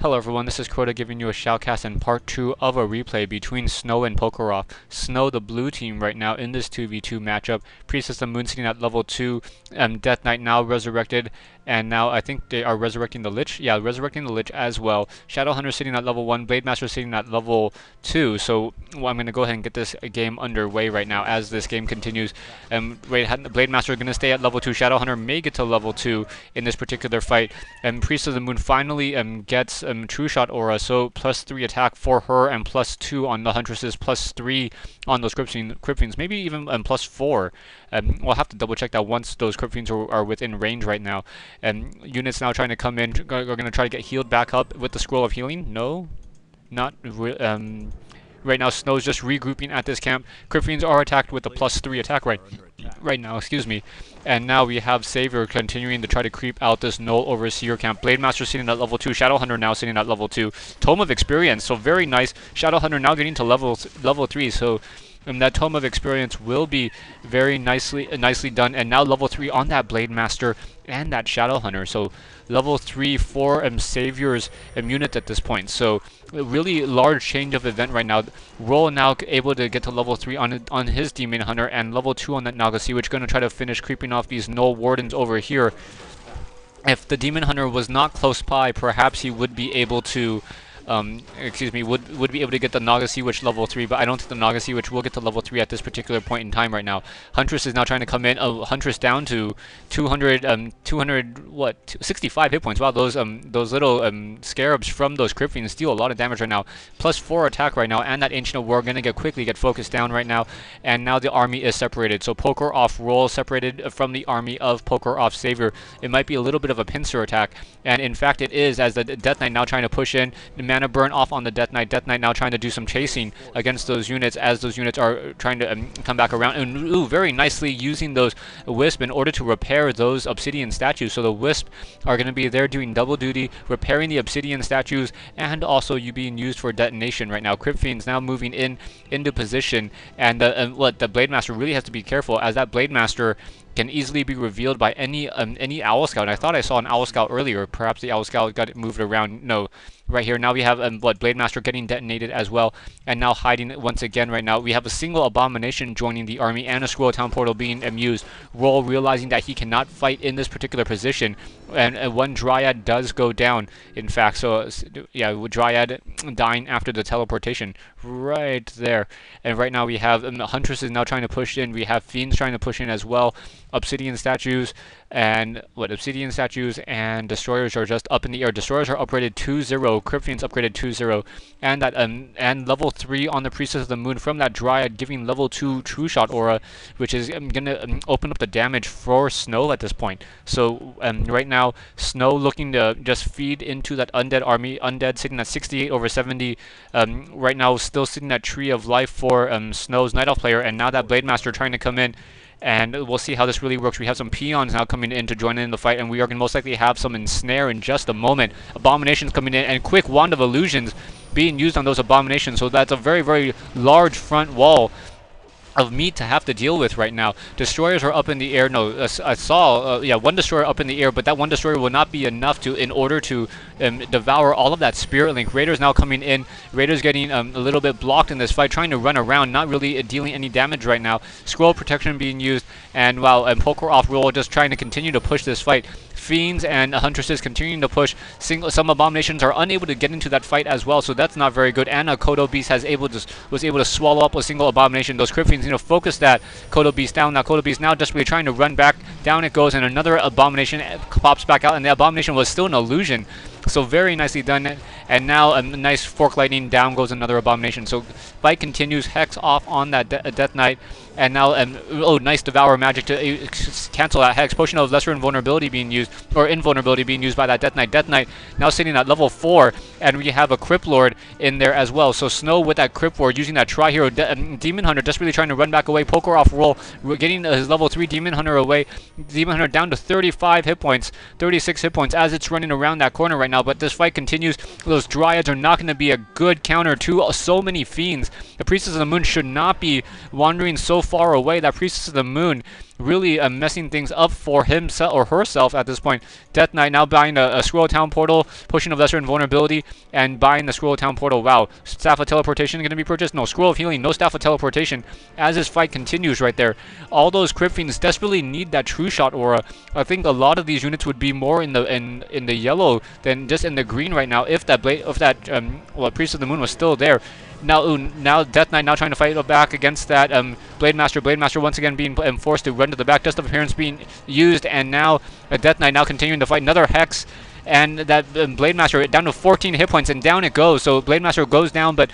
Hello everyone, this is Crota giving you a shoutcast in part 2 of a replay between Snow and Pokeroff. Snow, the blue team right now in this 2v2 matchup. Priestess of the Moon sitting at level 2, Death Knight now resurrected, and now I think they are resurrecting the Lich. Yeah, resurrecting the Lich as well. Shadow Hunter sitting at level 1, Blade Master sitting at level 2. So I'm going to go ahead and get this game underway right now as this game continues. Blade Master is going to stay at level 2. Shadow Hunter may get to level 2 in this particular fight. And Priestess of the Moon finally gets True Shot Aura, so +3 attack for her and +2 on the Huntresses, +3 on those Crypt Fiends, maybe even +4. We'll have to double check that once those Crypt Fiends are within range right now. Units now trying to come in, are going to try to get healed back up with the Scroll of Healing. No, not right now. Snow's just regrouping at this camp. Crypt Fiends are attacked with a +3 attack right now, excuse me. And now we have Savior continuing to try to creep out this Null Overseer camp. Blade Master sitting at level 2. Shadow Hunter now sitting at level 2. Tome of Experience, so very nice. Shadow Hunter now getting to level 3, so that Tome of Experience will be very nicely done. And now level 3 on that Blade Master and that Shadow Hunter. So level 3 for Savior's unit at this point. So a really large change of event right now. Roll now able to get to level 3 on his Demon Hunter, and level 2 on that Nagasi, which is going to try to finish creeping off these Null Wardens over here. If the Demon Hunter was not close by, perhaps he would be able to would be able to get the Nagasi Witch level 3, but I don't think the Nagasi Witch will get to level 3 at this particular point in time right now. Huntress is now trying to come in. Huntress down to 65 hit points. Wow, those little scarabs from those Crypt Fiends deal a lot of damage right now. +4 attack right now, and that Ancient of War gonna quickly get focused down right now. And now the army is separated. So Pokeroff Roll separated from the army of Pokeroff Savior. It might be a little bit of a pincer attack, and in fact it is, as the Death Knight now trying to push in. Mana burn off on the Death Knight. Death Knight now trying to do some chasing against those units as those units are trying to come back around. And very nicely using those Wisp in order to repair those Obsidian statues. So the Wisp are going to be there doing double duty, repairing the Obsidian statues, and also being used for detonation right now. Crypt Fiends now moving into position, and the Blade Master really has to be careful, as that Blade Master can easily be revealed by any Owl Scout. And I thought I saw an Owl Scout earlier. Perhaps the Owl Scout got moved around. No, right here. Now we have Blade Master getting detonated as well, and now hiding once again right now. We have a single Abomination joining the army and a Scroll Town Portal being used. Roll realizing that he cannot fight in this particular position, and one Dryad does go down, in fact. So yeah, Dryad dying after the teleportation right there. And right now we have Huntress is now trying to push in. We have Fiends trying to push in as well. Obsidian statues and Destroyers are just up in the air. Destroyers are upgraded 2-0. Crypt Fiends upgraded 2-0, and that and level 3 on the Priestess of the Moon from that Dryad, giving level 2 True Shot Aura, which is gonna open up the damage for Snow at this point. So right now Snow looking to just feed into that Undead army. Undead sitting at 68/70. Right now still sitting at Tree of Life for Snow's Night Elf player, and now that Blade Master trying to come in. And we'll see how this really works. We have some peons now coming in to join in the fight, and we are going to most likely have some ensnare in just a moment. Abominations coming in, and quick Wand of Illusions being used on those Abominations. So that's a very, very large front wall of meat to have to deal with right now. Destroyers are up in the air. No, I saw, one Destroyer up in the air, but that one Destroyer will not be enough in order to devour all of that Spirit Link. Raiders now coming in. Raiders getting a little bit blocked in this fight, trying to run around, not really dealing any damage right now. Scroll Protection being used, and while Pokeroff Roll just trying to continue to push this fight. Fiends and Huntresses continuing to push. Some Abominations are unable to get into that fight as well, so that's not very good. And a Kodo Beast was able to swallow up a single Abomination. Those Crypt Fiends focus that Kodo Beast down. Now Kodo Beast now desperately trying to run back. Down it goes, and another Abomination pops back out, and the Abomination was still an illusion. So very nicely done. And now a nice Fork Lightning, down goes another Abomination. So fight continues. Hex off on that Death Knight. And now, nice Devour Magic to cancel that Hex. Potion of Lesser Invulnerability being used, or Invulnerability being used by that Death Knight. Death Knight now sitting at level 4, and we have a Crypt Lord in there as well. So Snow with that Crypt Lord using that Tri-Hero Demon Hunter, desperately trying to run back away. Pokeroff Roll, getting his level 3 Demon Hunter away. Demon Hunter down to 35 hit points, 36 hit points as it's running around that corner right now. But this fight continues. Those Dryads are not going to be a good counter to so many Fiends. The Priestess of the Moon should not be wandering so far away. That Priestess of the Moon really messing things up for himself or herself at this point. Death Knight now buying a Scroll Town portal, pushing a Lesser Invulnerability, and buying the Scroll Town portal. Wow, Staff of Teleportation going to be purchased? No, Scroll of Healing, no Staff of Teleportation. As this fight continues right there, all those Crypt Fiends desperately need that True Shot aura. I think a lot of these units would be more in the yellow than just in the green right now if that Priest of the Moon was still there. Now Death Knight now trying to fight back against that Blade Master. Blade Master once again being forced to run to the back. Dust of Appearance being used, and now Death Knight now continuing to fight another Hex, and that Blade Master down to 14 hit points, and down it goes. So Blade Master goes down, but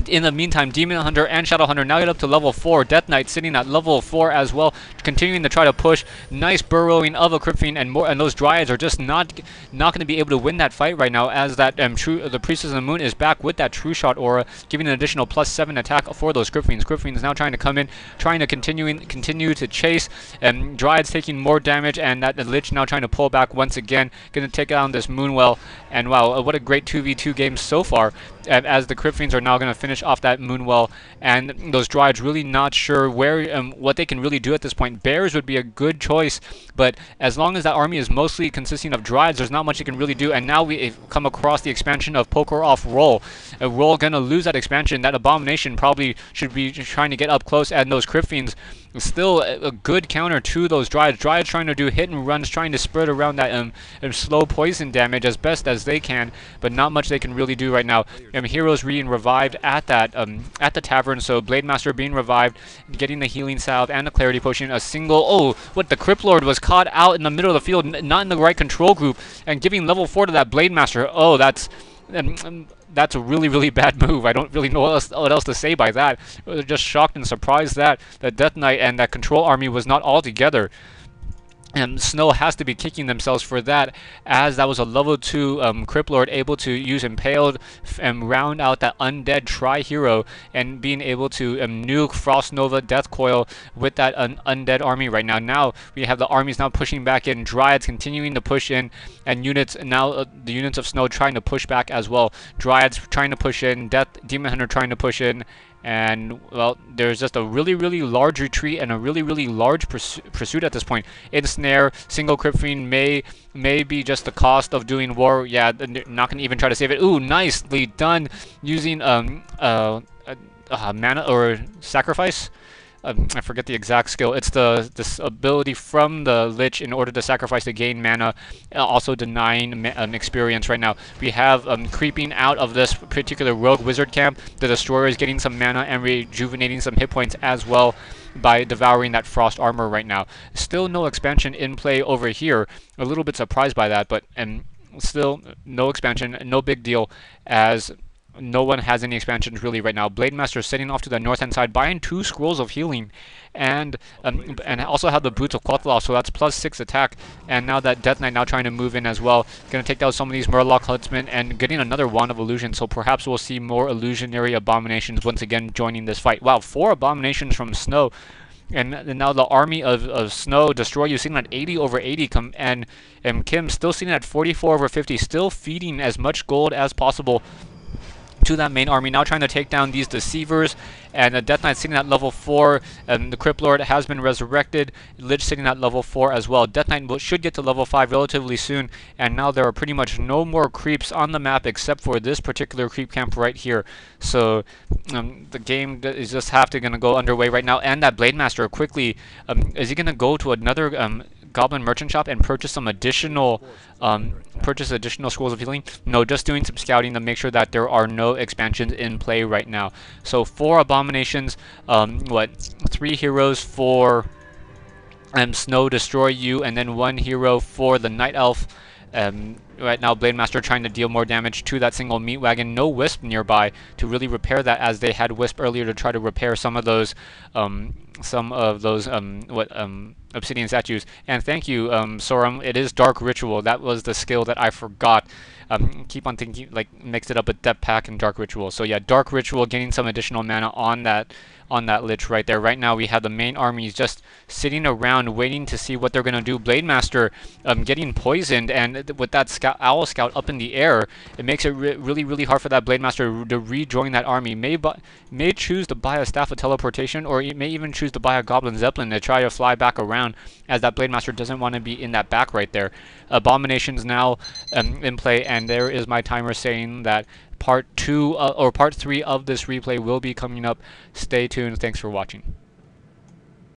in the meantime, Demon Hunter and Shadow Hunter now get up to level 4. Death Knight sitting at level 4 as well, continuing to try to push. Nice burrowing of a Crypt Fiend, and those Dryads are just not going to be able to win that fight right now, as that the Priestess of the Moon is back with that True Shot aura, giving an additional +7 attack for those Crypt Fiends. Crypt Fiends now trying to come in, trying to continue to chase, and Dryads taking more damage, and that Lich now trying to pull back once again, going to take down this Moonwell. And wow, what a great 2v2 game so far, as the Crypt Fiends are now going to finish off that Moonwell, and those Dryads really not sure where what they can really do at this point. Bears would be a good choice, but as long as that army is mostly consisting of Dryads, there's not much you can really do. And now we come across the expansion of Pokeroff Roll. Roll gonna lose that expansion. That Abomination probably should be trying to get up close, and those Crypt Fiends still a good counter to those Dryads. Dryads trying to do hit and runs, trying to spread around that slow poison damage as best as they can, but not much they can really do right now. Heroes being revived at the tavern, so Blade Master being revived, getting the healing salve and the clarity potion. A single, oh, what, the Crypt Lord was caught out in the middle of the field, not in the right control group, and giving level 4 to that Blade Master. Oh, that's a really, really bad move. I don't really know what else to say by that. Just shocked and surprised that the Death Knight and that Control Army was not all together. And Snow has to be kicking themselves for that, as that was a level 2 Crypt Lord able to use Impaled and round out that undead Tri-Hero, and being able to nuke Frost Nova Death Coil with that undead army right now. Now we have the armies now pushing back in, Dryads continuing to push in, and units now the units of Snow trying to push back as well. Dryads trying to push in, Demon Hunter trying to push in, and well, there's just a really, really large retreat and a really, really large pursuit at this point. Ensnare, single Crypt Fiend may be just the cost of doing war. Yeah, they're not gonna even try to save it. Ooh, nicely done using mana or sacrifice. I forget the exact skill. It's this ability from the Lich in order to sacrifice to gain mana, also denying experience right now. We have creeping out of this particular rogue wizard camp. The Destroyer is getting some mana and rejuvenating some hit points as well by devouring that frost armor right now. Still no expansion in play over here. A little bit surprised by that, but still no expansion, no big deal, as no one has any expansions really right now. Blade Master sitting off to the north-hand side, buying 2 scrolls of healing, and also have the Boots of Quathloth, so that's +6 attack. And now that Death Knight now trying to move in as well, going to take down some of these Murloc Huntsmen and getting another Wand of Illusion, so perhaps we'll see more illusionary abominations once again joining this fight. Wow, 4 abominations from Snow. And now the army of Snow Destroy You sitting at 80 over 80, and Kim still sitting at 44 over 50, still feeding as much gold as possible to that main army, now trying to take down these Deceivers. And the Death Knight sitting at level 4, and the Crypt Lord has been resurrected. Lich sitting at level 4 as well. Death Knight should get to level 5 relatively soon, and now there are pretty much no more creeps on the map except for this particular creep camp right here. So the game is just gonna go underway right now. And that Blade Master quickly, is he gonna go to another Goblin Merchant Shop and purchase some additional scrolls of healing? No, just doing some scouting to make sure that there are no expansions in play right now. So 4 abominations, 3 heroes for Snow Destroy You, and then 1 hero for the Night Elf. Right now Blade Master trying to deal more damage to that single meat wagon. No Wisp nearby to really repair that, as they had Wisp earlier to try to repair some of those obsidian statues. And thank you, Sorum. It is Dark Ritual. That was the skill that I forgot. Keep on thinking, like, mixed it up with Depth Pack and Dark Ritual. So yeah, Dark Ritual getting some additional mana on that Lich right there. Right now we have the main armies just sitting around waiting to see what they're gonna do. Blade Master getting poisoned, and with that Owl Scout up in the air, it makes it really hard for that Blade Master to rejoin that army. May choose to buy a Staff of Teleportation, or it may even choose to buy a Goblin Zeppelin to try to fly back around, as that Blade Master doesn't want to be in that back right there. Abomination's now in play, and there is my timer saying that part 2 or part 3 of this replay will be coming up. Stay tuned. Thanks for watching.